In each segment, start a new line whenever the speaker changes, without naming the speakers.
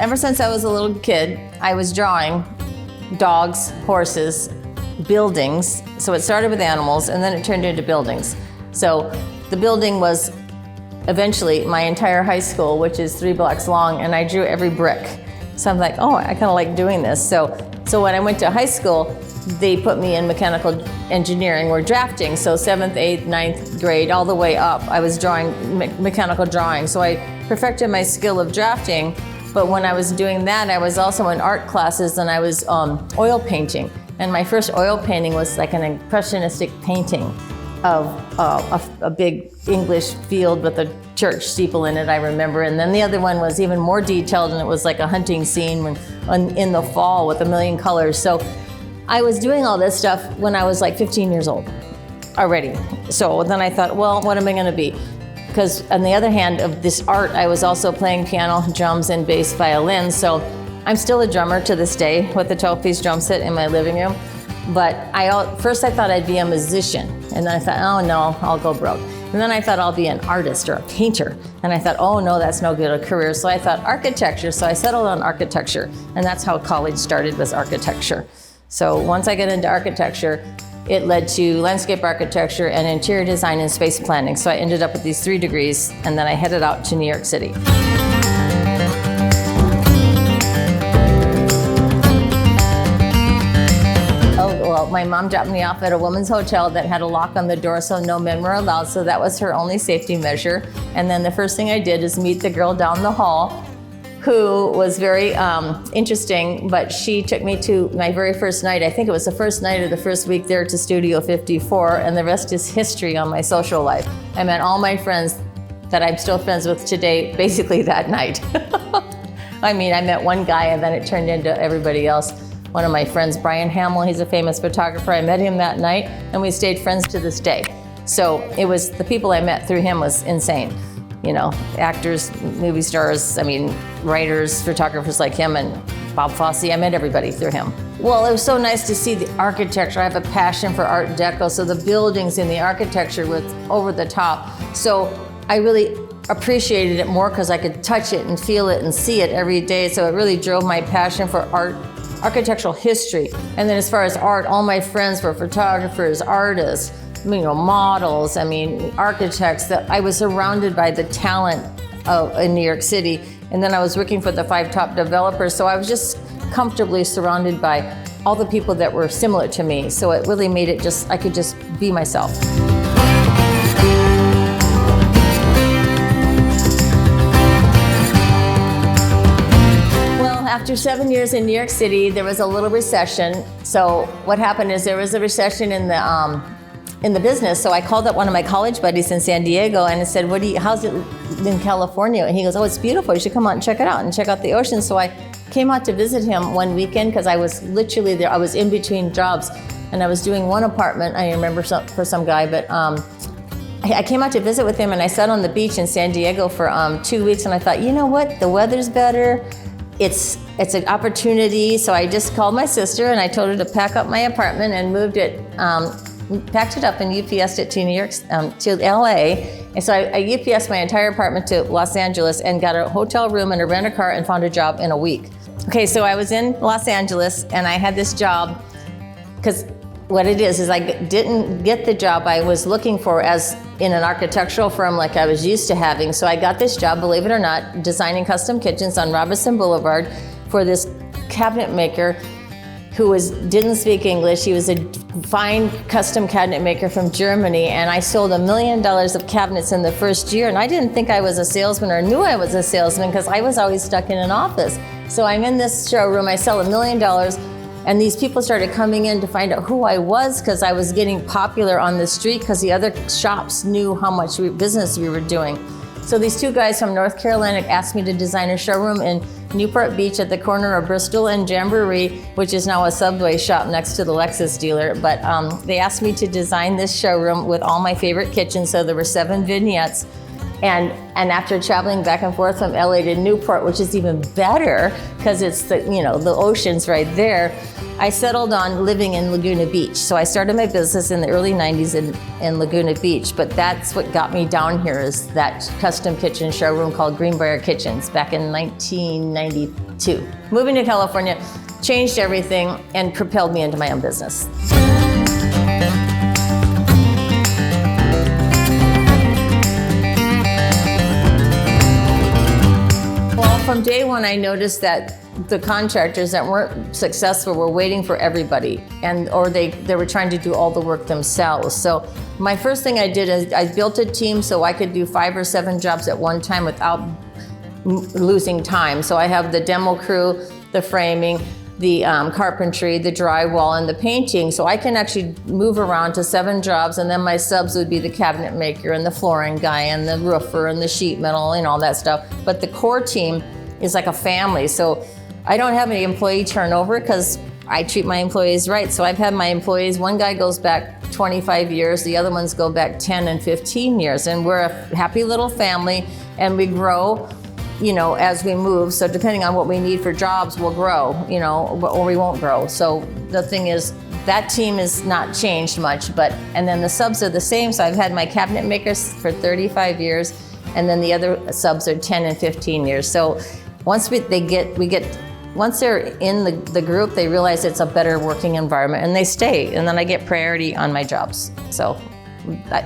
ever since I was a little kid, I was drawing dogs, horses, buildings. So it started with animals and then it turned into buildings. So the building was eventually my entire high school, which is 3 blocks long, and I drew every brick. So I'm like, oh, I kind of like doing this. So when I went to high school, they put me in mechanical engineering or drafting. So 7th, 8th, 9th grade, all the way up, I was drawing mechanical drawing. So I perfected my skill of drafting. But when I was doing that, I was also in art classes and I was oil painting. And my first oil painting was like an impressionistic painting of a big English field with a church steeple in it, I remember. And then the other one was even more detailed, and it was like a hunting scene in the fall with a million colors. So I was doing all this stuff when I was like 15 years old already. So then I thought, well, what am I going to be? Because on the other hand of this art, I was also playing piano, drums, and bass violin. So I'm still a drummer to this day with a 12-piece drum set in my living room. But first I thought I'd be a musician. And then I thought, oh no, I'll go broke. And then I thought I'll be an artist or a painter. And I thought, oh no, that's no good a career. So I thought architecture. So I settled on architecture. And that's how college started, was architecture. So once I got into architecture, it led to landscape architecture and interior design and space planning. So I ended up with these 3 degrees, and then I headed out to New York City. Well, my mom dropped me off at a women's hotel that had a lock on the door, so no men were allowed, so that was her only safety measure. And then the first thing I did is meet the girl down the hall, who was very interesting, but she took me to my very first night. I think it was the first night of the first week there, to Studio 54, and the rest is history on my social life. I met all my friends that I'm still friends with today, basically that night. I mean, I met one guy and then it turned into everybody else. One of my friends, Brian Hamill, he's a famous photographer. I met him that night and we stayed friends to this day. So it was, the people I met through him was insane. You know, actors, movie stars, I mean, writers, photographers like him, and Bob Fosse. I met everybody through him. Well, it was so nice to see the architecture. I have a passion for Art Deco, so the buildings and the architecture was over the top. So I really appreciated it more because I could touch it and feel it and see it every day. So it really drove my passion for art, architectural history. And then as far as art, all my friends were photographers, artists, you know, models, I mean, architects. That I was surrounded by the talent in New York City. And then I was working for the 5 top developers. So I was just comfortably surrounded by all the people that were similar to me. So it really made it just, I could just be myself. After 7 years in New York City, there was a little recession. So what happened is there was a recession in the business. So I called up one of my college buddies in San Diego and I said, how's it in California? And he goes, oh, it's beautiful. You should come out and check it out and check out the ocean. So I came out to visit him one weekend because I was literally there. I was in between jobs and I was doing one apartment, I remember for some guy, but I came out to visit with him and I sat on the beach in San Diego for 2 weeks and I thought, you know what? The weather's better. It's an opportunity. So I just called my sister and I told her to pack up my apartment and moved it, packed it up and UPS'd it to New York, to LA. And so I UPS'd my entire apartment to Los Angeles and got a hotel room and a rent-a-car and found a job in a week. Okay, so I was in Los Angeles and I had this job because what it is I didn't get the job I was looking for as in an architectural firm like I was used to having. So I got this job, believe it or not, designing custom kitchens on Robertson Boulevard for this cabinet maker who didn't speak English. He was a fine custom cabinet maker from Germany, and I sold $1 million of cabinets in the first year, and I didn't think I was a salesman or knew I was a salesman because I was always stuck in an office. So I'm in this showroom, I sell $1 million, and these people started coming in to find out who I was because I was getting popular on the street because the other shops knew how much business we were doing. So these 2 guys from North Carolina asked me to design a showroom in Newport Beach at the corner of Bristol and Jamboree, which is now a Subway shop next to the Lexus dealer. But they asked me to design this showroom with all my favorite kitchens. So there were 7 vignettes. And after traveling back and forth from LA to Newport, which is even better because it's the ocean's right there, I settled on living in Laguna Beach. So I started my business in the early 90s in Laguna Beach, but that's what got me down here, is that custom kitchen showroom called Greenbrier Kitchens back in 1992. Moving to California changed everything and propelled me into my own business. From day one, I noticed that the contractors that weren't successful were waiting for everybody, or they were trying to do all the work themselves. So my first thing I did is I built a team so I could do 5 or 7 jobs at one time without losing time. So I have the demo crew, the framing, the carpentry, the drywall, and the painting. So I can actually move around to 7 jobs, and then my subs would be the cabinet maker and the flooring guy and the roofer and the sheet metal and all that stuff. But the core team is like a family. So I don't have any employee turnover because I treat my employees right. So I've had my employees, one guy goes back 25 years, the other ones go back 10 and 15 years. And we're a happy little family, and we grow, as we move. So depending on what we need for jobs, we'll grow, or we won't grow. So the thing is, that team is not changed much, and then the subs are the same. So I've had my cabinet makers for 35 years, and then the other subs are 10 and 15 years. So once once they're in the group, they realize it's a better working environment, and they stay. And then I get priority on my jobs. So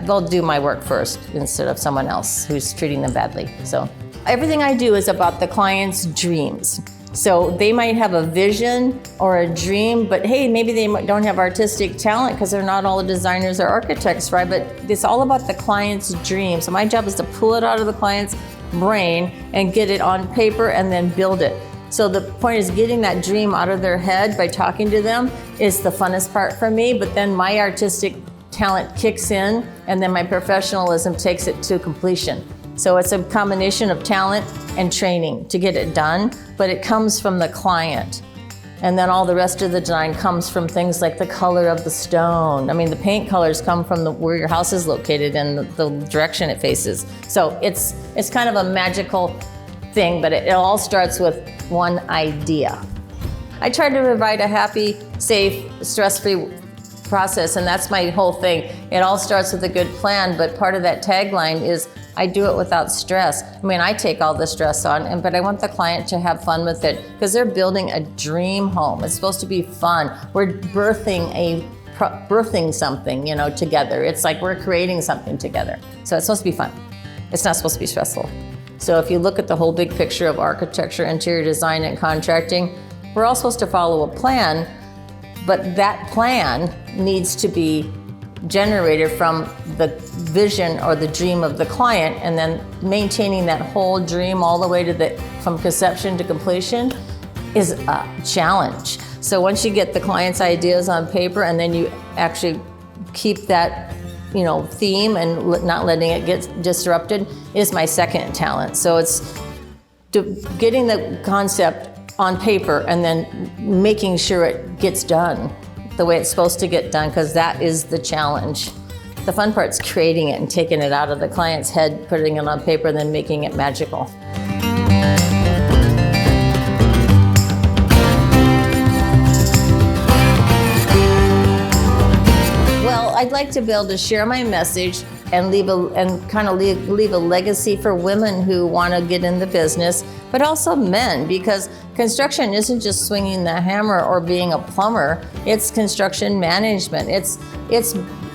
they'll do my work first instead of someone else who's treating them badly. So everything I do is about the client's dreams. So they might have a vision or a dream, but hey, maybe they don't have artistic talent because they're not all designers or architects, right? But it's all about the client's dream. So my job is to pull it out of the client's brain and get it on paper and then build it. So the point is, getting that dream out of their head by talking to them is the funnest part for me, but then my artistic talent kicks in, and then my professionalism takes it to completion. So it's a combination of talent and training to get it done, but it comes from the client. And then all the rest of the design comes from things like the color of the stone. I mean, the paint colors come from where your house is located and the direction it faces. So it's kind of a magical thing, but it all starts with one idea. I try to provide a happy, safe, stress-free process, and that's my whole thing. It all starts with a good plan, but part of that tagline is, I do it without stress. I mean, I take all the stress on, but I want the client to have fun with it because they're building a dream home. It's supposed to be fun. We're birthing something, together. It's like we're creating something together. So it's supposed to be fun. It's not supposed to be stressful. So if you look at the whole big picture of architecture, interior design, and contracting, we're all supposed to follow a plan, but that plan needs to be generated from the vision or the dream of the client, and then maintaining that whole dream all the way to from conception to completion is a challenge. So once you get the client's ideas on paper and then you actually keep that theme and not letting it get disrupted is my second talent. So it's getting the concept on paper and then making sure it gets done the way it's supposed to get done, because that is the challenge. The fun part's creating it and taking it out of the client's head, putting it on paper, and then making it magical. Well, I'd like to be able to share my message and leave a legacy for women who want to get in the business, but also men, because construction isn't just swinging the hammer or being a plumber. It's construction management. It's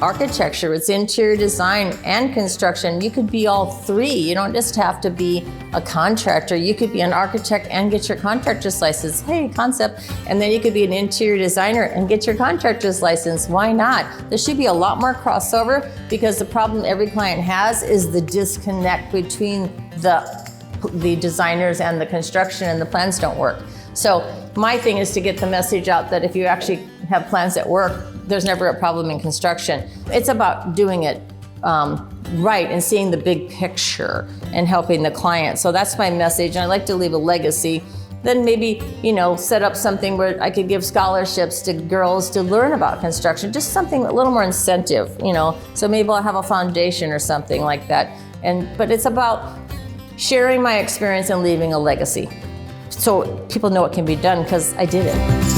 architecture. It's interior design and construction. You could be all three. You don't just have to be a contractor. You could be an architect and get your contractor's license. Hey, concept. And then you could be an interior designer and get your contractor's license. Why not? There should be a lot more crossover, because the problem every client has is the disconnect between the designers and the construction, and the plans don't work. So my thing is to get the message out that if you actually have plans that work, there's never a problem in construction. It's about doing it right and seeing the big picture and helping the client. So that's my message, and I like to leave a legacy. Then maybe, set up something where I could give scholarships to girls to learn about construction, just something a little more incentive, So maybe I'll have a foundation or something like that. But it's about sharing my experience and leaving a legacy. So people know it can be done because I did it.